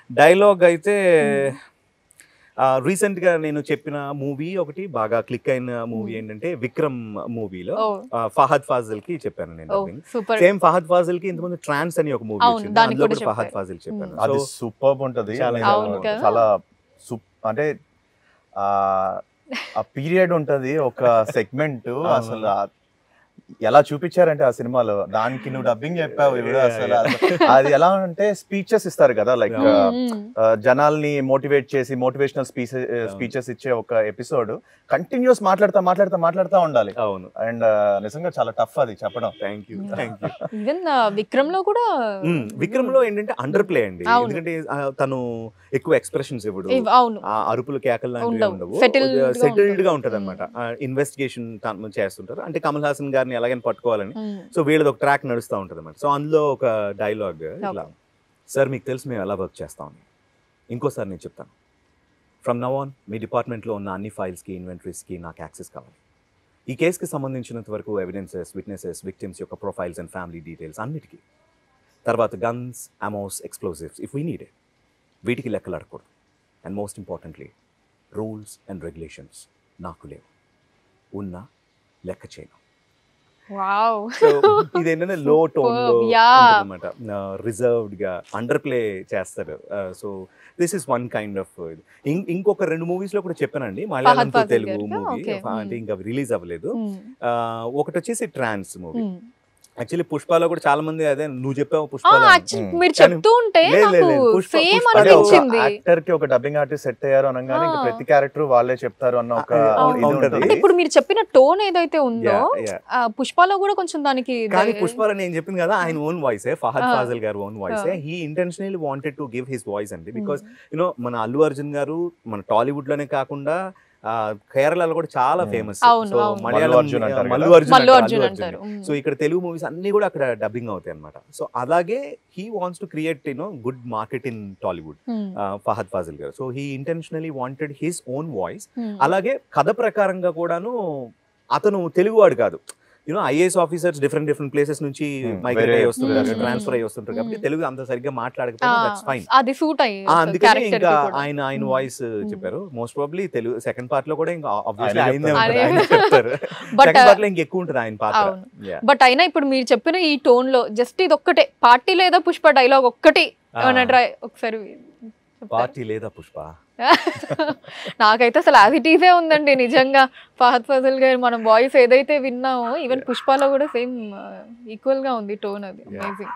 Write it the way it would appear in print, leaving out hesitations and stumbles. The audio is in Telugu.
డైలాగ్ అయితే రీసెంట్ గా నేను చెప్పిన మూవీ ఒకటి బాగా క్లిక్ అయిన మూవీ ఏంటంటే విక్రమ్ మూవీలో ఫహద్ ఫాజిల్ కి చెప్పాను నేను. సేమ్ ఫహద్ ఫాజిల్ కి ఇంతకుముందు ట్రాన్స్ అని ఒక మూవీ వచ్చింది, అందులో కూడా ఫహద్ ఫాజిల్ చెప్పాను. అది సూపర్ ఉంటది, చాలా అంటే ఆ పీరియడ్ ఉంటది ఒక సెగ్మెంట్, అసలు ఎలా చూపించారంటే ఆ సినిమాలో, దానికి నువ్వు డబ్బింగ్ చెప్పావు అసలు అది ఎలా అంటే స్పీచెస్ ఇస్తారు కదా, లైక్ జనాల్ని మోటివేట్ చేసి మోటివేషనల్ స్పీచెస్ ఇచ్చే ఒక ఎపిసోడ్ కంటిన్యూస్ మాట్లాడుతా ఉండాలి. అవును, అండ్ నిజంగా చాలా టఫ్ అది చెప్పడం. ఈవెన్ విక్రమ్ లో కూడా, విక్రమ్ లో ఏంటంటే అండర్ ప్లే అండి, ఎందుకంటే తను ఎక్కువ ఎక్స్ప్రెషన్స్ ఇవ్వడు, అరుపులు కేకలు లాంటివి ఉండవు, సెటిల్డ్ గా ఉంటది అనమాట. ఇన్వెస్టిగేషన్ చేస్తుంటారు అంటే కమల్ హాసన్ గారిని ఎలాగైనా పట్టుకోవాలని, సో వీళ్ళది ఒక ట్రాక్ నడుస్తూ ఉంటుంది అనమాట. సో అందులో ఒక డైలాగ్ ఇట్లా, సార్ మీకు తెలుసు మేము ఎలా వర్క్ చేస్తామని, ఇంకోసారి నేను చెప్తాను, ఫ్రమ్ నౌ ఆన్ మీ డిపార్ట్మెంట్లో ఉన్న అన్ని ఫైల్స్కి ఇన్వెంటరీస్కి నాకు యాక్సెస్ కావాలి. ఈ కేసుకి సంబంధించినంత వరకు ఎవిడెన్సెస్, విట్నెసెస్, విక్టిమ్స్ యొక్క ప్రొఫైల్స్ అండ్ ఫ్యామిలీ డీటెయిల్స్ అన్నిటికీ, తర్వాత guns, Amos, explosives if we need it, వీటికి లెక్కలు అడగకూడదు. And most importantly rules and regulations నాకు లేవు, ఉన్నా లెక్క చేయను. ఇదేంటంటే లో టోన్ లో అనమాట, రిజర్వ్డ్ గా అండర్ ప్లే చేస్తారు. So this is one kind of. ఇంకొక 2 మూవీస్ లో కూడా చెప్పానండి, మలయాళం టు తెలుగు మూవీ అంటే ఇంకా రిలీజ్ అవ్వలేదు. ఒకటి వచ్చేసి ట్రాన్స్ మూవీ. యాక్చువల్లీ పుష్పలో కూడా చాలా మంది అదే నువ్వు చెప్పావు పుష్పలో, మీరు చెప్తూ ఉంటే సేమ్ అనిపించింది. యాక్టర్ కి ఒక డబ్బింగ్ ఆర్టిస్ట్ సెట్ అయ్యారు అనగానే ఇంకా ప్రతి క్యారెక్టర్ వాళ్ళే చెప్తారు అన్న ఒక అంటే ఇప్పుడు మీరు చెప్పిన టోన్ ఏదైతే ఉందో పుష్పలో కూడా కొంచెం దానికి. కానీ పుష్పలో నేను చెప్పింది కదా ఆయన ఓన్ వాయిసే, ఫహద్ ఫాజిల్ గారు ఓన్ వాయిసే. He intentionally wanted to give his voice అండి, బికాస్ యునో మన అల్లు అర్జున్ గారు మన టాలీవుడ్ లోనే కాకుండా కేరళలో కూడా చాలా ఫేమస్. సో మల్లు అర్జున్ అంటారు. సో ఇక్కడ తెలుగు మూవీస్ అన్ని కూడా అక్కడ డబ్బింగ్ అవుతాయి అనమాట. సో అలాగే he wants to create good market in Tollywood, Fahadh Faasil గారు. So he intentionally wanted his own voice. అలాగే కథ ప్రకారంగా కూడాను అతను తెలుగువాడు కాదు, ఐఏఎస్ ఆఫీసర్స్ డిఫరెంట్ ప్లేసెస్ నుంచి మైగ్రేట్ అయ్యి వస్తుంటారు, ట్రాన్స్ఫర్ అయ్యి వస్తుంటారు, కాబట్టి తెలుగు అంత సరిగ్గా మాట్లాడకపోతే దట్స్ ఫైన్. అందుకని ఇంకా ఆయన వాయిస్ చెప్పారు. Most probably Telugu second part లో కూడా ఇంకా ఆబ్వియస్లీ ఆయన చెప్తారు, సెకండ్ పార్ట్ లో ఇంకా ఎక్కువ ఉంటుంది ఆయన పాత్ర. బట్ అయినా ఇప్పుడు మీరు చెప్పిన ఈ టోన్ లో జస్ట్ ఇది ఒక్కటే పార్టీ లేదా పుష్ప డైలాగ్ ఒక్కటి ఒకసారి పార్టీ లేదా పుష్ప. నాకైతే అసలు యాజ్ ఇట్ ఈజే ఉందండి నిజంగా. ఫహద్ ఫాజిల్ గారు మనం వాయిస్ ఏదైతే విన్నామో ఈవెన్ పుష్పలో కూడా సేమ్ ఈక్వల్ గా ఉంది టోన్, అది అమేజింగ్.